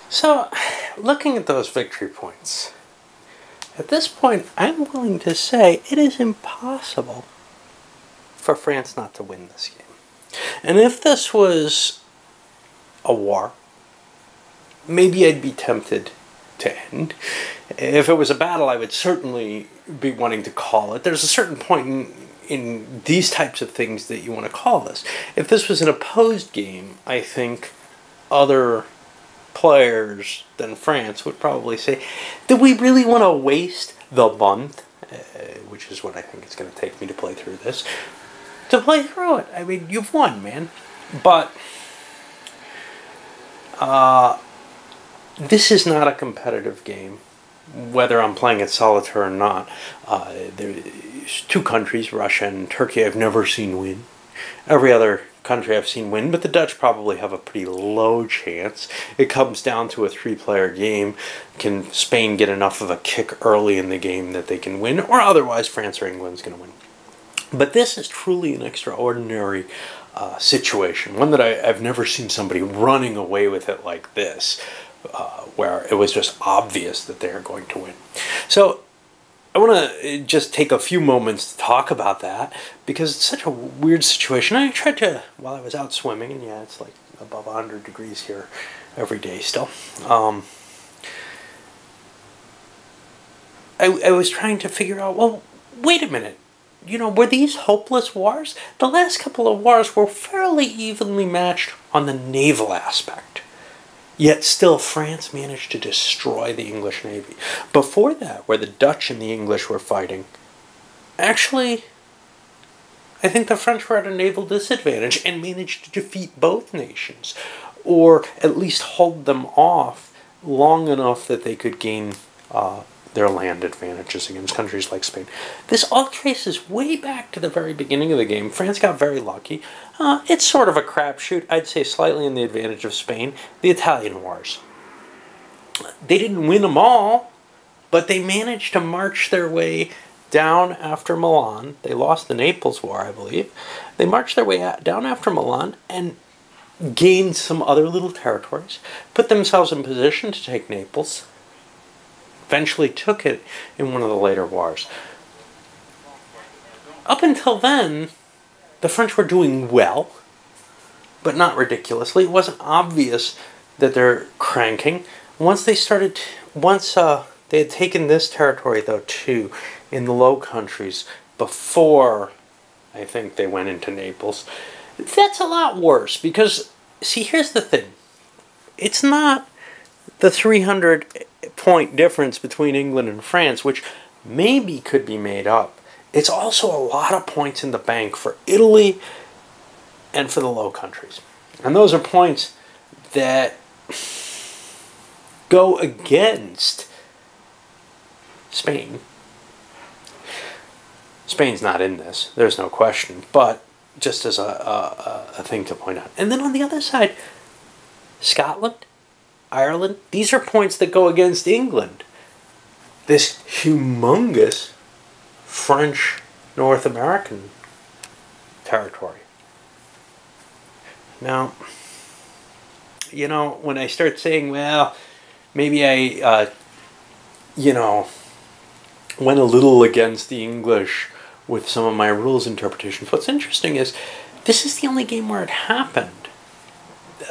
So, looking at those victory points, at this point, I'm willing to say it is impossible for France not to win this game. And if this was a war, maybe I'd be tempted to end. If it was a battle, I would certainly be wanting to call it. There's a certain point in these types of things that you want to call this. If this was an opposed game, I think other players than France would probably say, do we really want to waste the month, which is what I think it's going to take me to play through this, to play through it? I mean, you've won, man. But this is not a competitive game, whether I'm playing it solitaire or not. There's two countries, Russia and Turkey, I've never seen win. Every other country I've seen win, but the Dutch probably have a pretty low chance. It comes down to a three-player game. Can Spain get enough of a kick early in the game that they can win, or otherwise France or England's going to win. But this is truly an extraordinary situation, one that I've never seen somebody running away with it like this, where it was just obvious that they're going to win. So I want to just take a few moments to talk about that, because it's such a weird situation. I tried to, while I was out swimming, and yeah, it's like above 100 degrees here every day still. I was trying to figure out, well, wait a minute. You know, were these hopeless wars? The last couple of wars were fairly evenly matched on the naval aspect. Yet still, France managed to destroy the English Navy. Before that, where the Dutch and the English were fighting, actually, I think the French were at a naval disadvantage and managed to defeat both nations, or at least hold them off long enough that they could gain their land advantages against countries like Spain. This all traces way back to the very beginning of the game. France got very lucky. It's sort of a crapshoot. I'd say slightly in the advantage of Spain. The Italian Wars. They didn't win them all, but they managed to march their way down after Milan. They lost the Naples War, I believe. They marched their way down after Milan and gained some other little territories, put themselves in position to take Naples, eventually took it in one of the later wars. Up until then, the French were doing well, but not ridiculously. It wasn't obvious that they're cranking. Once they had taken this territory, though, too, in the Low Countries, before I think they went into Naples, that's a lot worse, because, see, here's the thing. It's not the 300-point difference between England and France, which maybe could be made up. It's also a lot of points in the bank for Italy and for the Low Countries. And those are points that go against Spain. Spain's not in this, there's no question, but just as a thing to point out. And then on the other side, Scotland, Ireland, these are points that go against England. This humongous French North American territory. Now, you know, when I start saying, well, maybe I, went a little against the English with some of my rules interpretations, what's interesting is this is the only game where it happened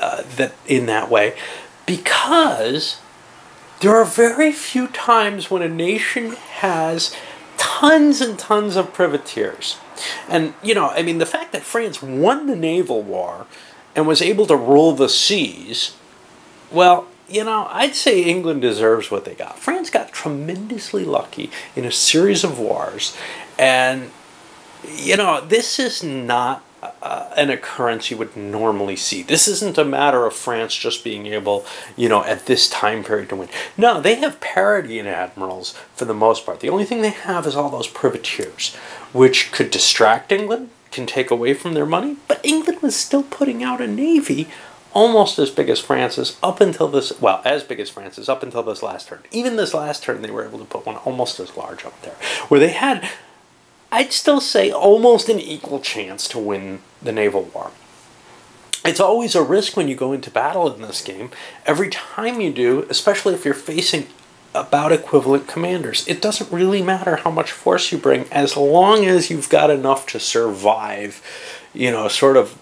that in that way, because there are very few times when a nation has tons and tons of privateers. And, you know, I mean, the fact that France won the naval war and was able to rule the seas, well, you know, I'd say England deserves what they got. France got tremendously lucky in a series of wars. And, you know, this is not an occurrence you would normally see. This isn't a matter of France just being able, you know, at this time period to win. No, they have parity in admirals for the most part. The only thing they have is all those privateers, which could distract England, can take away from their money, but England was still putting out a navy almost as big as France's up until this, well, as big as France's up until this last turn. Even this last turn, they were able to put one almost as large up there, where they had, I'd still say, almost an equal chance to win the naval war. It's always a risk when you go into battle in this game. Every time you do, especially if you're facing about equivalent commanders, it doesn't really matter how much force you bring as long as you've got enough to survive, you know, sort of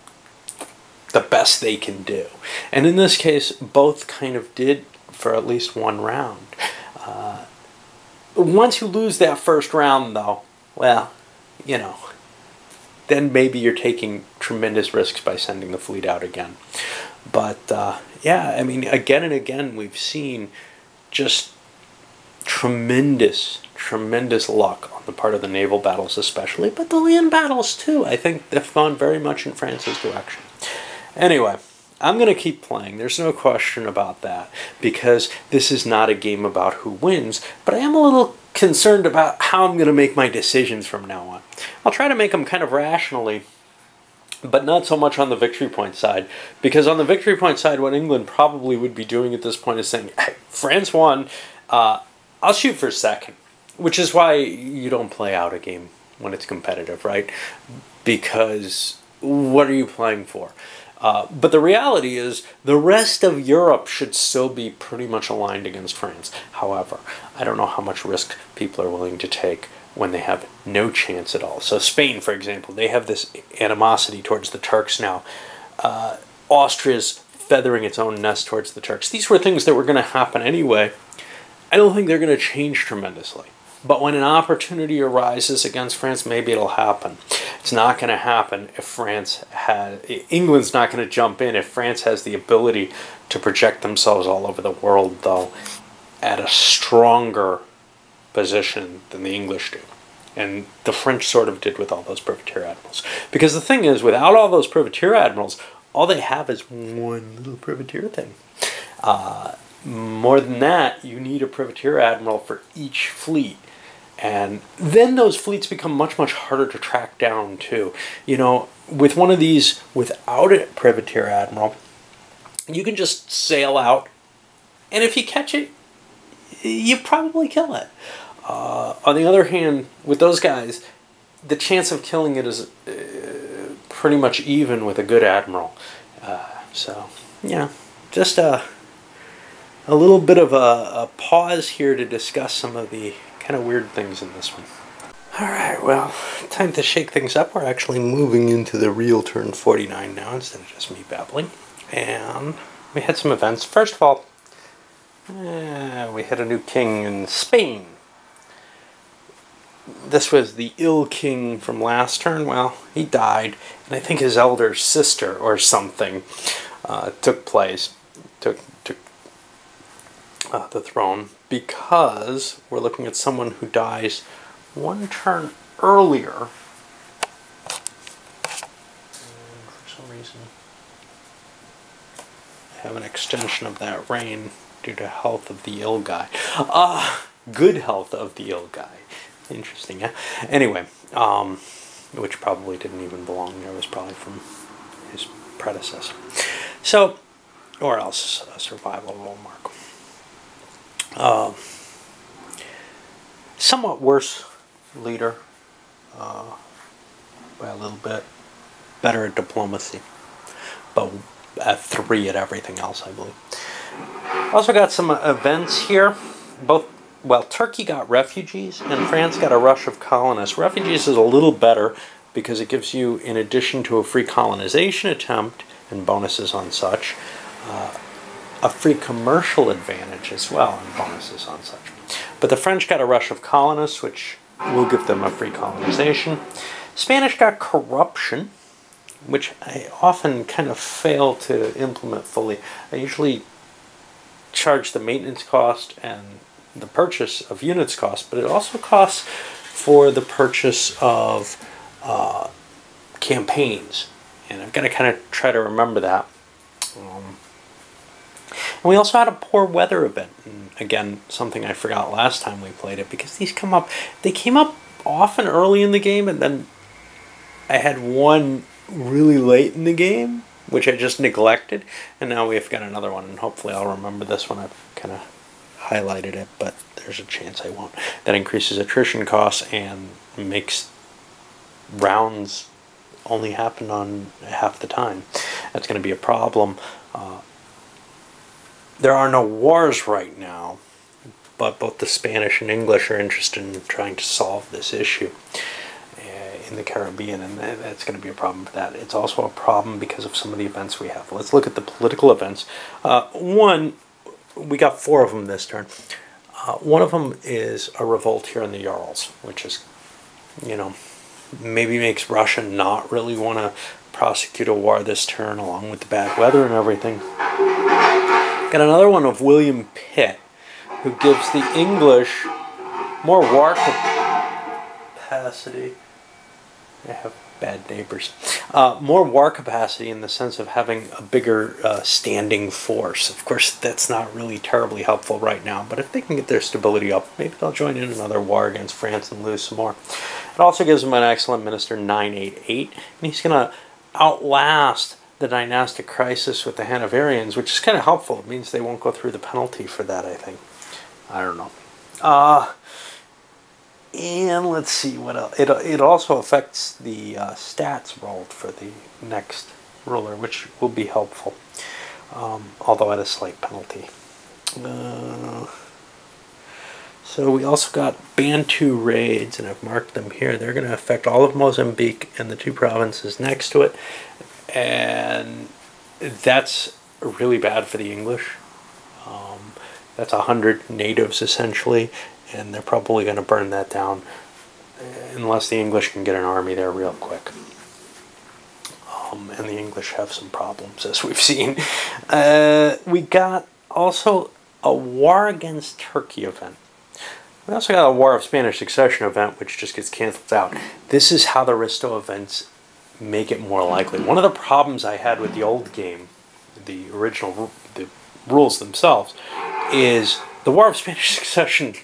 the best they can do. And in this case, both kind of did for at least one round. Once you lose that first round, though, well, you know, then maybe you're taking tremendous risks by sending the fleet out again. But, yeah, I mean, again and again, we've seen just tremendous luck on the part of the naval battles especially, but the land battles too. I think they've gone very much in France's direction. Anyway, I'm going to keep playing. There's no question about that, because this is not a game about who wins, but I am a little concerned about how I'm going to make my decisions from now on. I'll try to make them kind of rationally, but not so much on the victory point side, because on the victory point side, what England probably would be doing at this point is saying, hey, France won, I'll shoot for second, which is why you don't play out a game when it's competitive, right? Because what are you playing for? But the reality is the rest of Europe should still be pretty much aligned against France. However, I don't know how much risk people are willing to take when they have no chance at all. So Spain, for example, they have this animosity towards the Turks now. Austria's feathering its own nest towards the Turks. These were things that were going to happen anyway. I don't think they're going to change tremendously. But when an opportunity arises against France, maybe it'll happen. It's not going to happen if England's not going to jump in if France has the ability to project themselves all over the world, though, at a stronger position than the English do. And the French sort of did with all those privateer admirals. Because the thing is, without all those privateer admirals, all they have is one little privateer thing. More than that, you need a privateer admiral for each fleet. And then those fleets become much, much harder to track down, too. You know, with one of these, without a privateer admiral, you can just sail out, and if you catch it, you probably kill it. On the other hand, with those guys, the chance of killing it is pretty much even with a good admiral. So, yeah, just a little bit of a pause here to discuss some of the kind of weird things in this one. Alright, well, time to shake things up. We're actually moving into the real turn 49 now instead of just me babbling. And we had some events. First of all, we had a new king in Spain. This was the ill king from last turn. Well, he died, and I think his elder sister or something took the throne, because we're looking at someone who dies one turn earlier. And for some reason, I have an extension of that reign due to health of the ill guy. Good health of the ill guy. Interesting, yeah? Anyway, which probably didn't even belong there. It was probably from his predecessor. So, or else a survival roll mark. Somewhat worse leader, by a little bit. Better at diplomacy, but at 3 at everything else, I believe. Also got some events here. Turkey got refugees, and France got a rush of colonists. Refugees is a little better because it gives you, in addition to a free colonization attempt and bonuses on such, a free commercial advantage as well and bonuses on such. But the French got a rush of colonists, which will give them a free colonization. Spanish got corruption, which I often kind of fail to implement fully. I usually charge the maintenance cost and the purchase of units cost, but it also costs for the purchase of campaigns. And I've got to kind of try to remember that. And we also had a poor weather event. And again, something I forgot last time we played it, because these come up, they came up often early in the game, and then I had one really late in the game, which I just neglected, and now we've got another one, and hopefully I'll remember this one. I've kind of highlighted it, but there's a chance I won't. That increases attrition costs and makes rounds only happen on half the time. That's going to be a problem. There are no wars right now, but both the Spanish and English are interested in trying to solve this issue in the Caribbean, and that's going to be a problem for that. It's also a problem because of some of the events we have. Let's look at the political events. One, we got 4 of them this turn. One of them is a revolt here in the Urals, which is, you know, maybe makes Russia not really want to prosecute a war this turn, along with the bad weather and everything. Got another one of William Pitt, who gives the English more war capacity. They have bad neighbors. More war capacity in the sense of having a bigger standing force. Of course, that's not really terribly helpful right now, but if they can get their stability up, maybe they'll join in another war against France and lose some more. It also gives them an excellent minister, 988, and he's going to outlast the dynastic crisis with the Hanoverians, which is kind of helpful. It means they won't go through the penalty for that, I think. I don't know. And let's see what else. It also affects the stats rolled for the next ruler, which will be helpful, although at a slight penalty. So we also got Bantu raids, and I've marked them here. They're going to affect all of Mozambique and the 2 provinces next to it, and that's really bad for the English. That's 100 natives essentially, and they're probably going to burn that down unless the English can get an army there real quick. And the English have some problems, as we've seen. We got also a war against Turkey event. We also got a War of Spanish Succession event, which just gets canceled out. This is how the Risto events make it more likely. One of the problems I had with the old game, the original, the rules themselves, is the War of Spanish Succession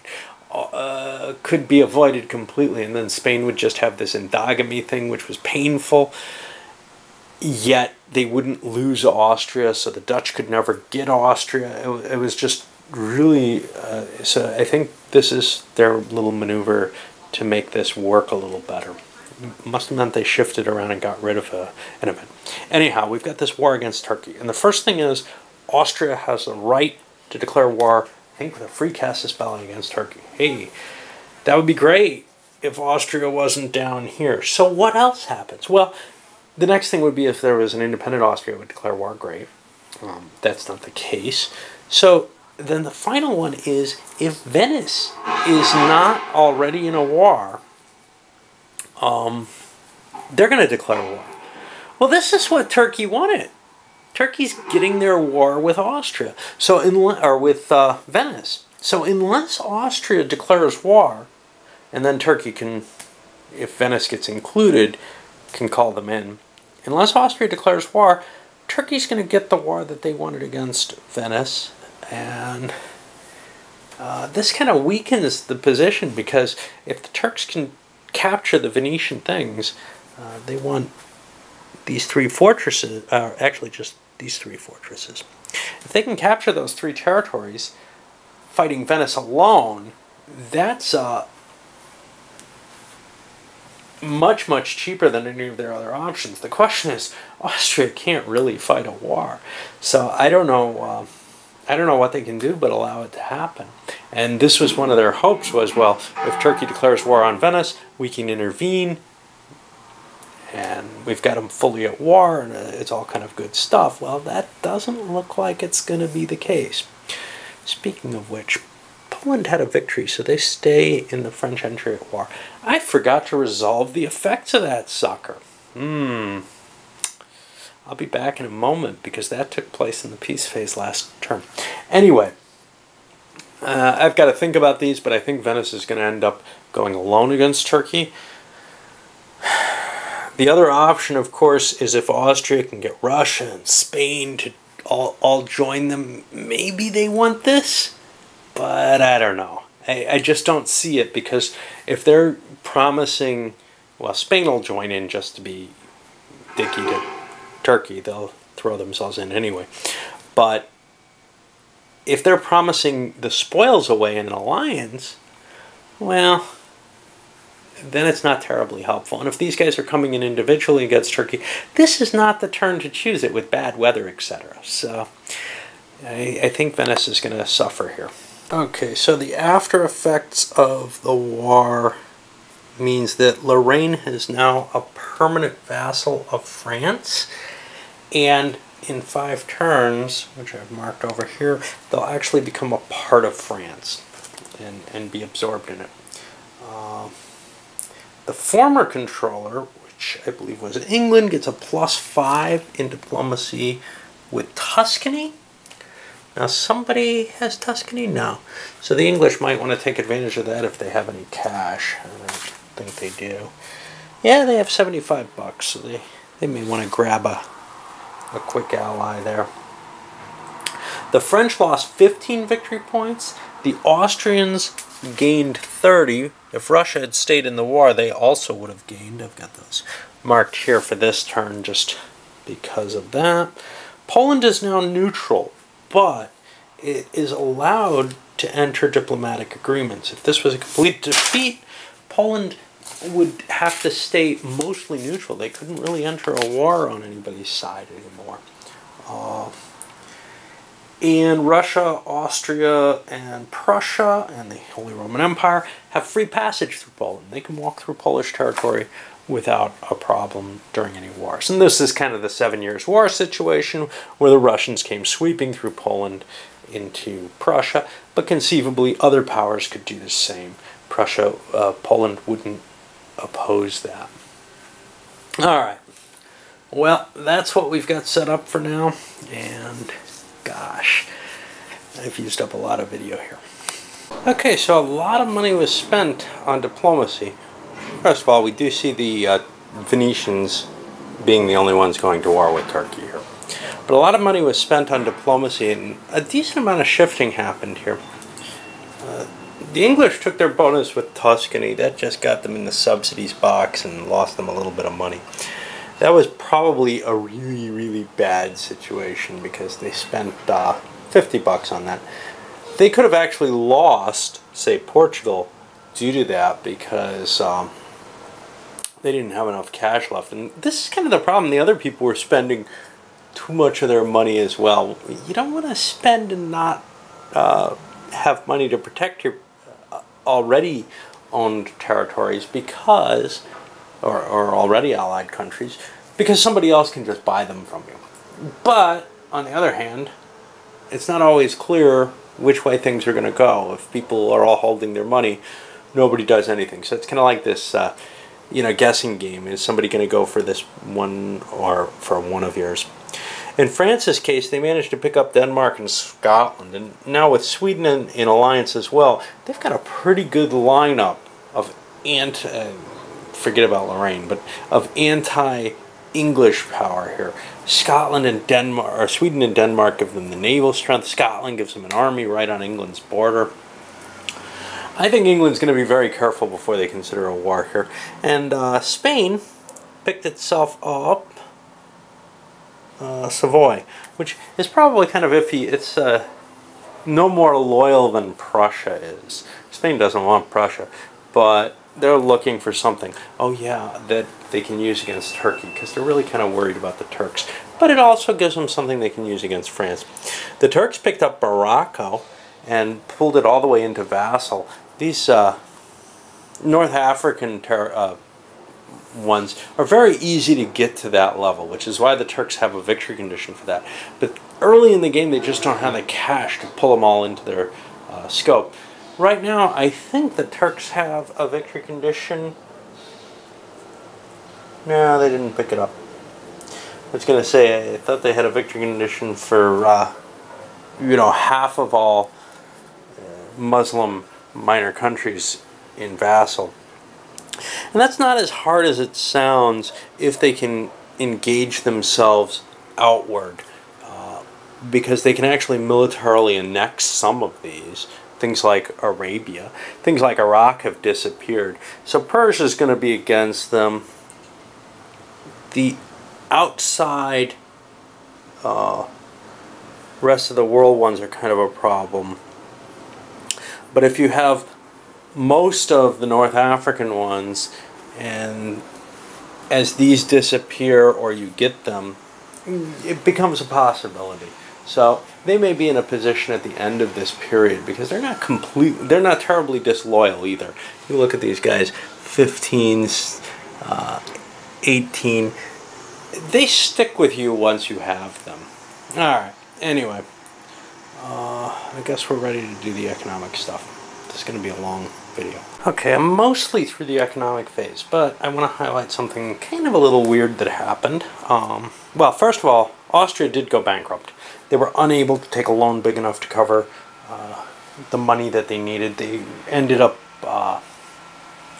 could be avoided completely, and then Spain would just have this endogamy thing, which was painful, yet they wouldn't lose Austria, so the Dutch could never get Austria. It was just really, so I think this is their little maneuver to make this work a little better. Must have meant they shifted around and got rid of an event. Anyhow, we've got this war against Turkey, and the first thing is Austria has the right to declare war, I think, with a free casus belli against Turkey. Hey, that would be great if Austria wasn't down here. So what else happens? Well, the next thing would be if there was an independent Austria would declare war. Great. That's not the case. So then the final one is if Venice is not already in a war, they're going to declare war. Well, this is what Turkey wanted. Turkey's getting their war with Austria, or with Venice. So unless Austria declares war, and then Turkey can, if Venice gets included, can call them in. Unless Austria declares war, Turkey's going to get the war that they wanted against Venice, and this kind of weakens the position, because if the Turks can capture the Venetian things, they want these 3 fortresses, actually just these 3 fortresses. If they can capture those 3 territories, fighting Venice alone, that's much, much cheaper than any of their other options. The question is, Austria can't really fight a war, so I don't know what they can do but allow it to happen. And this was one of their hopes, was, well, if Turkey declares war on Venice, we can intervene, and we've got them fully at war, and it's all kind of good stuff. Well, that doesn't look like it's going to be the case. Speaking of which, Poland had a victory, so they stay in the French entry at war. I forgot to resolve the effects of that sucker. I'll be back in a moment, because that took place in the peace phase last term. Anyway, I've got to think about these, but I think Venice is going to end up going alone against Turkey. The other option, of course, is if Austria can get Russia and Spain to all join them. Maybe they want this, but I don't know. I just don't see it, because if they're promising, well, Spain will join in just to be dicky to Turkey. They'll throw themselves in anyway. But if they're promising the spoils away in an alliance, well, then it's not terribly helpful. And if these guys are coming in individually against Turkey, this is not the turn to choose it with bad weather, etc. So I think Venice is going to suffer here. Okay, so the after effects of the war means that Lorraine is now a permanent vassal of France, and in 5 turns, which I've marked over here, they'll actually become a part of France and be absorbed in it. The former controller, which I believe was England, gets a +5 in diplomacy with Tuscany. Now somebody has Tuscany now, so the English might want to take advantage of that if they have any cash. I don't think they do. Yeah, they have 75 bucks, so they may want to grab a quick ally there. The French lost 15 victory points. The Austrians gained 30. If Russia had stayed in the war, they also would have gained. I've got those marked here for this turn just because of that. Poland is now neutral, but it is allowed to enter diplomatic agreements. If this was a complete defeat, Poland would have to stay mostly neutral. They couldn't really enter a war on anybody's side anymore. And Russia, Austria, and Prussia, and the Holy Roman Empire have free passage through Poland. They can walk through Polish territory without a problem during any wars. And this is kind of the 7 Years' War situation, where the Russians came sweeping through Poland into Prussia, but conceivably other powers could do the same. Poland wouldn't oppose that. All right. Well, that's what we've got set up for now, and gosh, I've used up a lot of video here. Okay, so a lot of money was spent on diplomacy. First of all, we do see the Venetians being the only ones going to war with Turkey here. But a lot of money was spent on diplomacy, and a decent amount of shifting happened here. The English took their bonus with Tuscany. That just got them in the subsidies box and lost them a little bit of money. That was probably a really, really bad situation because they spent 50 bucks on that. They could have actually lost, say, Portugal due to that because they didn't have enough cash left. And this is kind of the problem. The other people were spending too much of their money as well. You don't want to spend and not have money to protect your already owned territories because, or already allied countries, because somebody else can just buy them from you. But, on the other hand, it's not always clear which way things are going to go. If people are all holding their money, nobody does anything. So it's kind of like this, guessing game. Is somebody going to go for this one or for one of yours? In France's case, they managed to pick up Denmark and Scotland, and now with Sweden in alliance as well, they've got a pretty good lineup of forget about Lorraine, but of anti-English power here. Scotland and Denmark, or Sweden and Denmark, give them the naval strength. Scotland gives them an army right on England's border. I think England's going to be very careful before they consider a war here. And Spain picked itself up Savoy, which is probably kind of iffy. It's no more loyal than Prussia is. Spain doesn't want Prussia, but they're looking for something, that they can use against Turkey, because they're really kind of worried about the Turks. But it also gives them something they can use against France. The Turks picked up Morocco and pulled it all the way into vassal. These North African ones are very easy to get to that level, which is why the Turks have a victory condition for that. But early in the game, they just don't have the cash to pull them all into their scope. Right now, I think the Turks have a victory condition. No, they didn't pick it up. I was going to say, I thought they had a victory condition for, half of all Muslim minor countries in vassal. And that's not as hard as it sounds if they can engage themselves outward, because they can actually militarily annex some of these. Things like Arabia, things like Iraq have disappeared. So Persia is going to be against them. The outside rest of the world ones are kind of a problem. But if you have most of the North African ones, and as these disappear or you get them, it becomes a possibility. So they may be in a position at the end of this period because they're not terribly disloyal either. You look at these guys, 15s, 18, they stick with you once you have them. Alright, anyway, I guess we're ready to do the economic stuff. This is going to be a long video. Okay, I'm mostly through the economic phase, but I want to highlight something kind of a little weird that happened. Well, first of all, Austria did go bankrupt. They were unable to take a loan big enough to cover the money that they needed. They ended up, I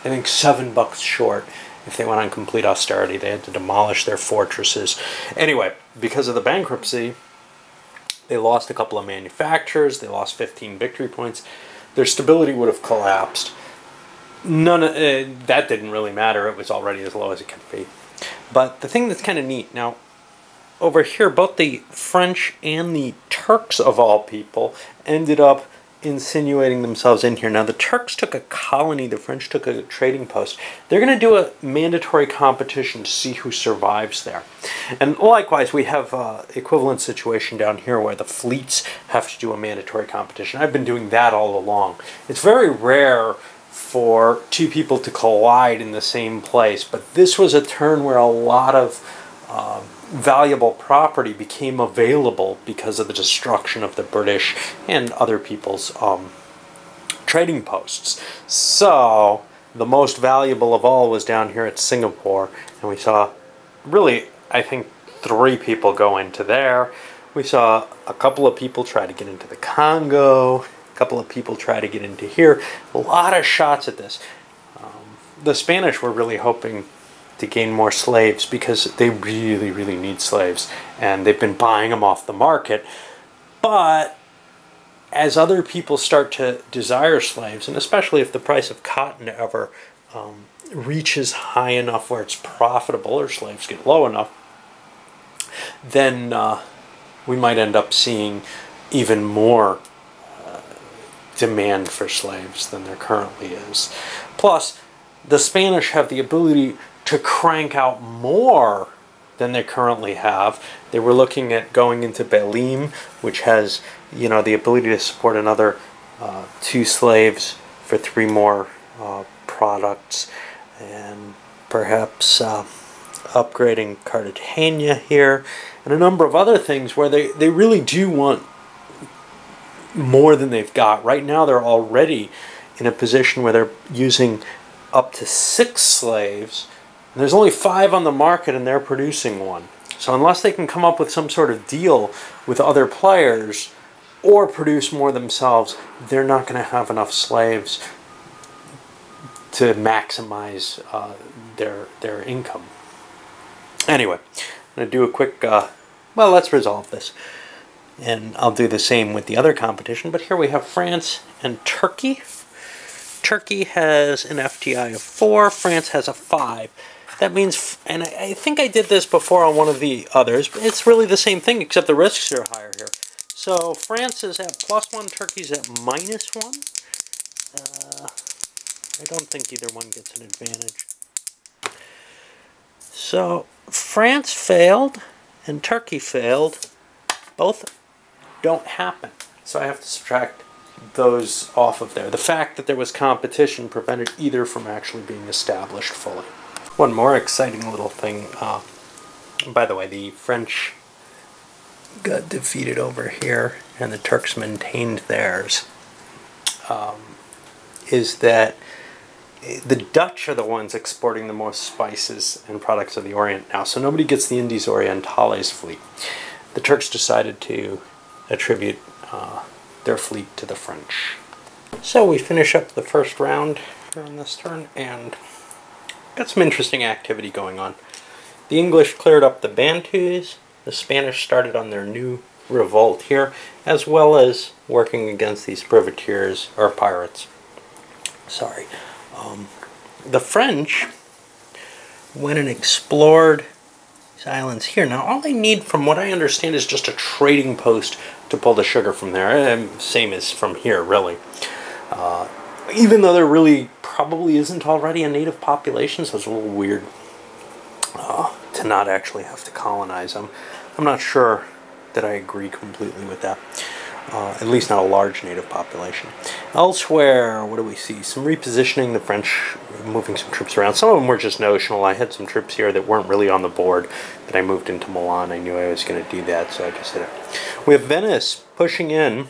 think, $7 short. If they went on complete austerity, they had to demolish their fortresses. Anyway, because of the bankruptcy, they lost a couple of manufacturers. They lost 15 victory points. Their stability would have collapsed. That didn't really matter. It was already as low as it could be. But the thing that's kind of neat, now, over here, both the French and the Turks, of all people, ended up insinuating themselves in here. Now, the Turks took a colony, the French took a trading post. They're going to do a mandatory competition to see who survives there. And likewise, we have an equivalent situation down here where the fleets have to do a mandatory competition. I've been doing that all along. It's very rare for two people to collide in the same place, but this was a turn where a lot of valuable property became available because of the destruction of the British and other people's trading posts. So the most valuable of all was down here at Singapore, and we saw really, I think, 3 people go into there. We saw a couple of people try to get into the Congo, a couple of people try to get into here. A lot of shots at this. The Spanish were really hoping to gain more slaves because they really, really need slaves, and they've been buying them off the market. But as other people start to desire slaves, and especially if the price of cotton ever reaches high enough where it's profitable, or slaves get low enough, then we might end up seeing even more demand for slaves than there currently is. Plus, the Spanish have the ability to crank out more than they currently have. They were looking at going into Belim, which has, you know, the ability to support another 2 slaves for 3 more products, and perhaps upgrading Cartagena here, and a number of other things where they really do want more than they've got. Right now they're already in a position where they're using up to 6 slaves. And there's only 5 on the market, and they're producing 1. So unless they can come up with some sort of deal with other players or produce more themselves, they're not going to have enough slaves to maximize their income. Anyway, I'm going to do a quick, well, let's resolve this. And I'll do the same with the other competition. But here we have France and Turkey. Turkey has an FTI of 4. France has a 5. That means, and I think I did this before on one of the others, but it's really the same thing, except the risks are higher here. So France is at +1, Turkey's at -1. I don't think either one gets an advantage. So France failed and Turkey failed. Both don't happen. So I have to subtract those off of there. The fact that there was competition prevented either from actually being established fully. One more exciting little thing, by the way, the French got defeated over here and the Turks maintained theirs, is that the Dutch are the ones exporting the most spices and products of the Orient now, so nobody gets the Indies Orientales fleet. The Turks decided to attribute their fleet to the French. So we finish up the first round here on this turn, and got some interesting activity going on. The English cleared up the Bantus, the Spanish started on their new revolt here, as well as working against these privateers, or pirates. Sorry. The French went and explored these islands here. Now all they need, from what I understand, is just a trading post to pull the sugar from there. Same as from here, really. even though there really probably isn't already a native population, so it's a little weird to not actually have to colonize them. I'm not sure that I agree completely with that. At least not a large native population. Elsewhere, what do we see? Some repositioning, the French moving some troops around. Some of them were just notional. I had some troops here that weren't really on the board that I moved into Milan. I knew I was going to do that, so I just did it. We have Venice pushing in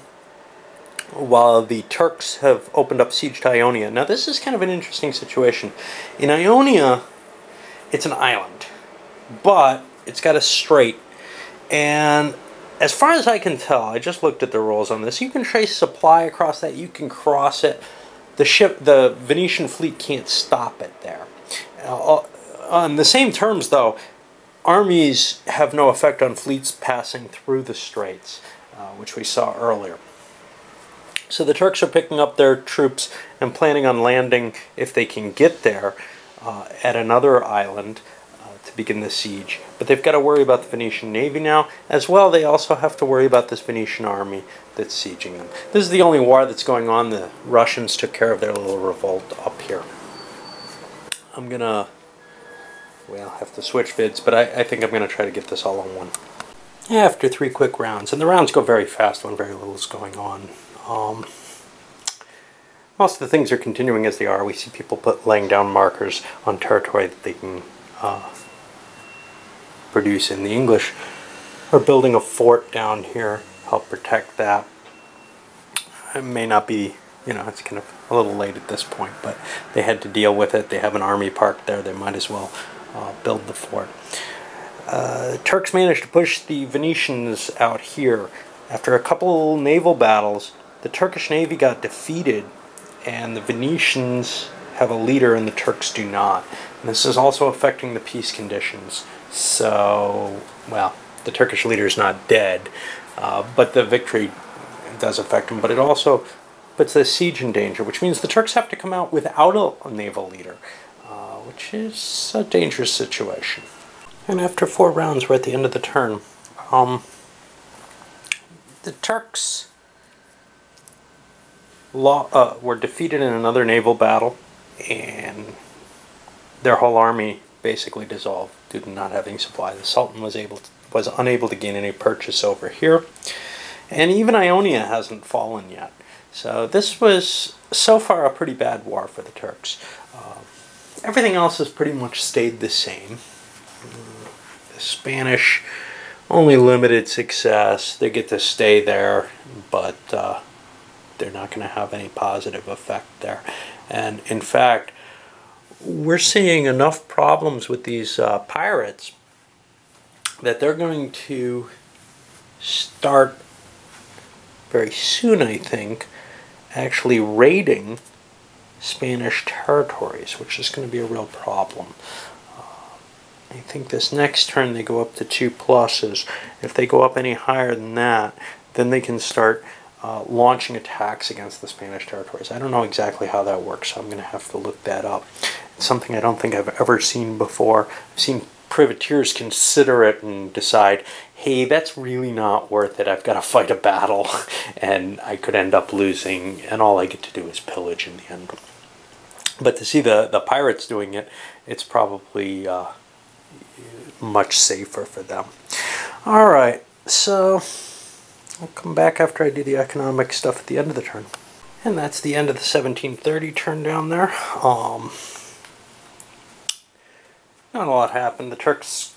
while the Turks have opened up siege to Ionia. Now this is kind of an interesting situation. In Ionia, it's an island, but it's got a strait, and as far as I can tell, I just looked at the rules on this, you can trace supply across that, you can cross it. The Venetian fleet can't stop it there. On the same terms, though, armies have no effect on fleets passing through the straits, which we saw earlier. So the Turks are picking up their troops and planning on landing, if they can get there, at another island to begin the siege. But they've got to worry about the Venetian navy now. As well, they also have to worry about this Venetian army that's sieging them. This is the only war that's going on. The Russians took care of their little revolt up here. I'm going to, well, have to switch vids, but I think I'm going to try to get this all in one. After 3 quick rounds, and the rounds go very fast when very little is going on. Most of the things are continuing as they are. We see people laying down markers on territory that they can produce in. The English are building a fort down here, help protect that. It may not be, you know, it's kind of a little late at this point, but they had to deal with it. They have an army parked there. They might as well build the fort. Turks managed to push the Venetians out here. After a couple naval battles, the Turkish navy got defeated, and the Venetians have a leader and the Turks do not. And this is also affecting the peace conditions. So, well, the Turkish leader is not dead, but the victory does affect him. But it also puts the siege in danger, which means the Turks have to come out without a naval leader, which is a dangerous situation. And after 4 rounds, we're at the end of the turn. The Turks were defeated in another naval battle, and their whole army basically dissolved due to not having supply. The Sultan was unable to gain any purchase over here, and even Ionia hasn't fallen yet. So this was so far a pretty bad war for the Turks. Everything else has pretty much stayed the same. The Spanish, only limited success. They get to stay there, but they're not going to have any positive effect there. And in fact, we're seeing enough problems with these pirates that they're going to start very soon, I think, actually raiding Spanish territories, which is going to be a real problem. I think this next turn they go up to 2 pluses. If they go up any higher than that, then they can start launching attacks against the Spanish territories. I don't know exactly how that works, so I'm going to have to look that up. It's something I don't think I've ever seen before. I've seen privateers consider it and decide, hey, that's really not worth it. I've got to fight a battle, and I could end up losing, and all I get to do is pillage in the end. But to see the pirates doing it, it's probably much safer for them. Alright, so I'll come back after I do the economic stuff at the end of the turn. And that's the end of the 1730 turn down there. Not a lot happened. The Turks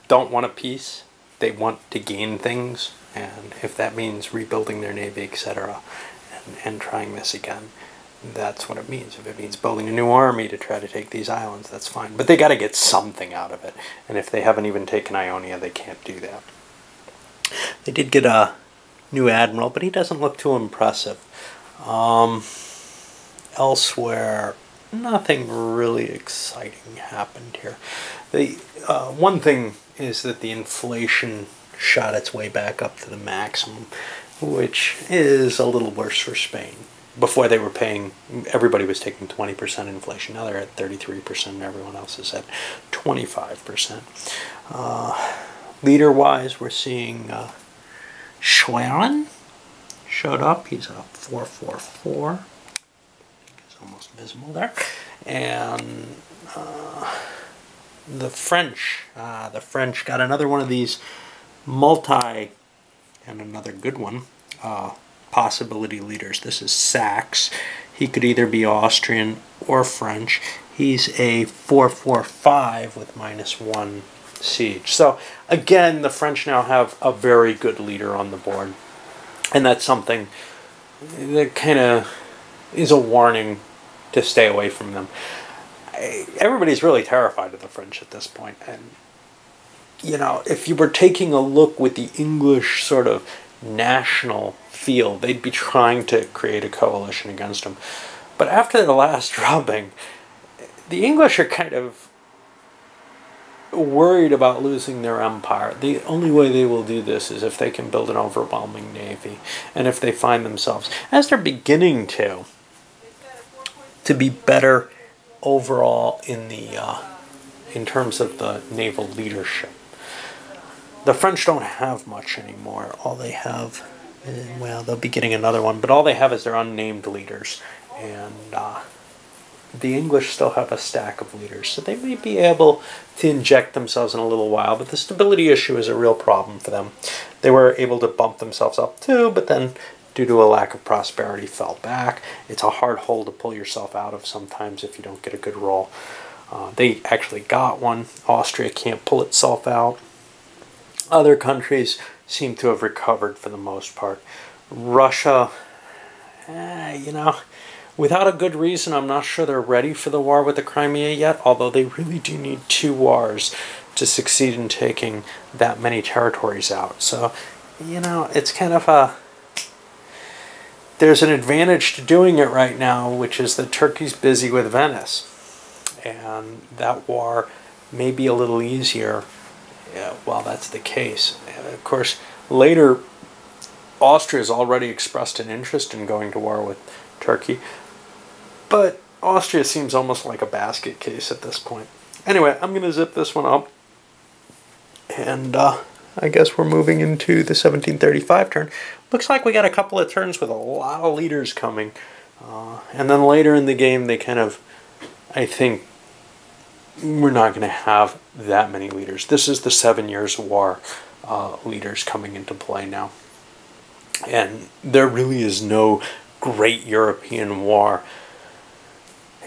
don't want a peace. They want to gain things, and if that means rebuilding their navy, etc., and trying this again, that's what it means. If it means building a new army to try to take these islands, that's fine. But they got to get something out of it, and if they haven't even taken Ionia, they can't do that. They did get a new admiral, but he doesn't look too impressive. Elsewhere, nothing really exciting happened here. The one thing is that the inflation shot its way back up to the maximum, which is a little worse for Spain. Before they were paying, everybody was taking 20% inflation. Now they're at 33% and everyone else is at 25%. Leader-wise, we're seeing Schwerin showed up. He's a 444. His almost visible there. And the French got another one of these multi, and another good one, possibility leaders. This is Saxe. He could either be Austrian or French. He's a 4/4/5 with -1 siege. So again, the French now have a very good leader on the board, and that's something that kind of is a warning to stay away from them. Everybody's really terrified of the French at this point, and you know, if you were taking a look with the English sort of national feel, they'd be trying to create a coalition against them. But after the last drubbing, the English are kind of worried about losing their empire. The only way they will do this is if they can build an overwhelming navy, and if they find themselves, as they're beginning to be better overall in terms of the naval leadership. The French don't have much anymore. All they have, well, they'll be getting another one, but all they have is their unnamed leaders. And the English still have a stack of leaders, so they may be able to inject themselves in a little while, but the stability issue is a real problem for them. They were able to bump themselves up too, but then due to a lack of prosperity fell back. It's a hard hole to pull yourself out of sometimes if you don't get a good roll. They actually got one. Austria can't pull itself out. Other countries seem to have recovered for the most part. Russia, you know, without a good reason, I'm not sure they're ready for the war with the Crimea yet, although they really do need 2 wars to succeed in taking that many territories out. So, you know, it's kind of a... There's an advantage to doing it right now, which is that Turkey's busy with Venice. And that war may be a little easier while that's the case. And of course, later, Austria has already expressed an interest in going to war with Turkey. But Austria seems almost like a basket case at this point. Anyway, I'm going to zip this one up. And I guess we're moving into the 1735 turn. Looks like we got a couple of turns with a lot of leaders coming. And then later in the game, they kind of, I think, we're not going to have that many leaders. This is the 7 Years' War leaders coming into play now. And there really is no great European war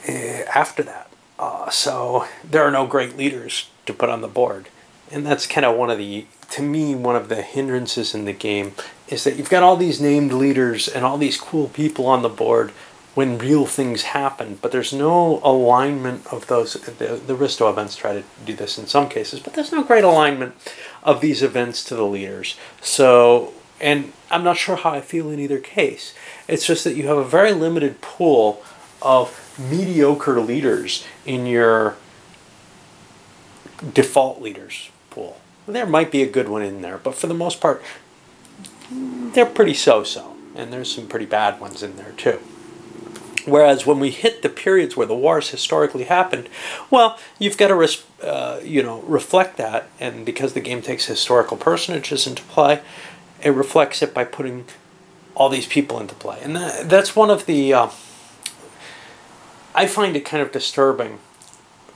after that. So there are no great leaders to put on the board. And that's kind of one of the, to me, one of the hindrances in the game is that you've got all these named leaders and all these cool people on the board when real things happen, but there's no alignment of those. The Risto events try to do this in some cases, but there's no great alignment of these events to the leaders. So, and I'm not sure how I feel in either case. It's just that you have a very limited pool of mediocre leaders in your default leaders pool. There might be a good one in there, but for the most part, they're pretty so-so, and there's some pretty bad ones in there too. Whereas when we hit the periods where the wars historically happened, well, you've got to reflect that, and because the game takes historical personages into play, it reflects it by putting all these people into play. And that's one of the... I find it kind of disturbing,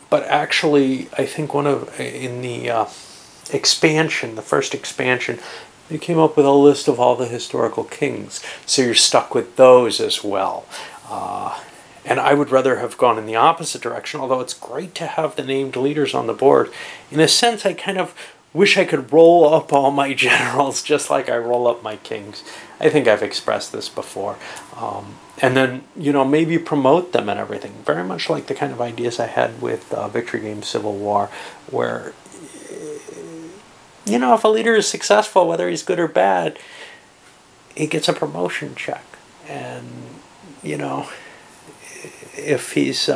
but actually I think in the expansion, the first expansion, they came up with a list of all the historical kings, so you're stuck with those as well. And I would rather have gone in the opposite direction, although it's great to have the named leaders on the board. In a sense, I kind of wish I could roll up all my generals just like I roll up my kings. I think I've expressed this before. And then, maybe promote them and everything. Very much like the kind of ideas I had with Victory Game Civil War, where, if a leader is successful, whether he's good or bad, he gets a promotion check. And, if he's,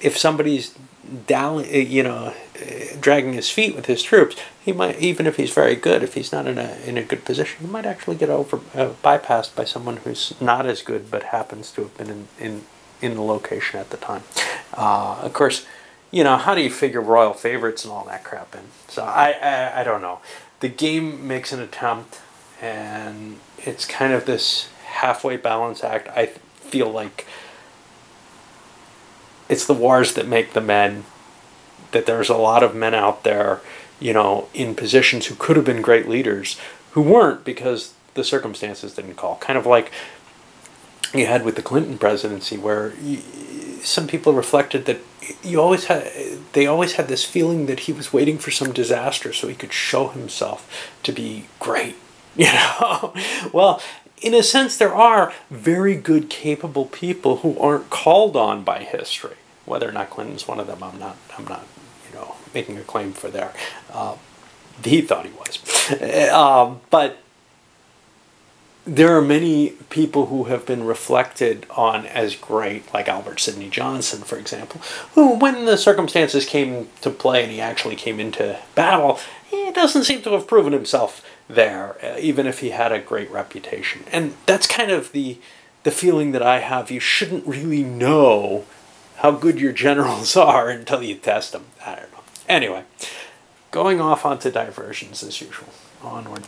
if somebody's down, dragging his feet with his troops, he might, even if he's very good, if he's not in a good position, he might actually get bypassed by someone who's not as good but happens to have been in the location at the time. Of course, how do you figure royal favorites and all that crap in? So I don't know. The game makes an attempt, and it's kind of this halfway balance act. I feel like it's the wars that make the men. That there's a lot of men out there, you know, in positions who could have been great leaders, who weren't because the circumstances didn't call. Kind of like you had with the Clinton presidency, where some people reflected that they always had this feeling that he was waiting for some disaster so he could show himself to be great. You know, well, in a sense, there are very good, capable people who aren't called on by history. Whether or not Clinton's one of them, I'm not, you know, making a claim for there. He thought he was, but there are many people who have been reflected on as great, like Albert Sidney Johnson, for example, who, when the circumstances came to play and he actually came into battle, he doesn't seem to have proven himself there, even if he had a great reputation. And that's kind of the feeling that I have. You shouldn't really know how good your generals are until you test them. I don't know. Anyway, going off onto diversions as usual. Onward.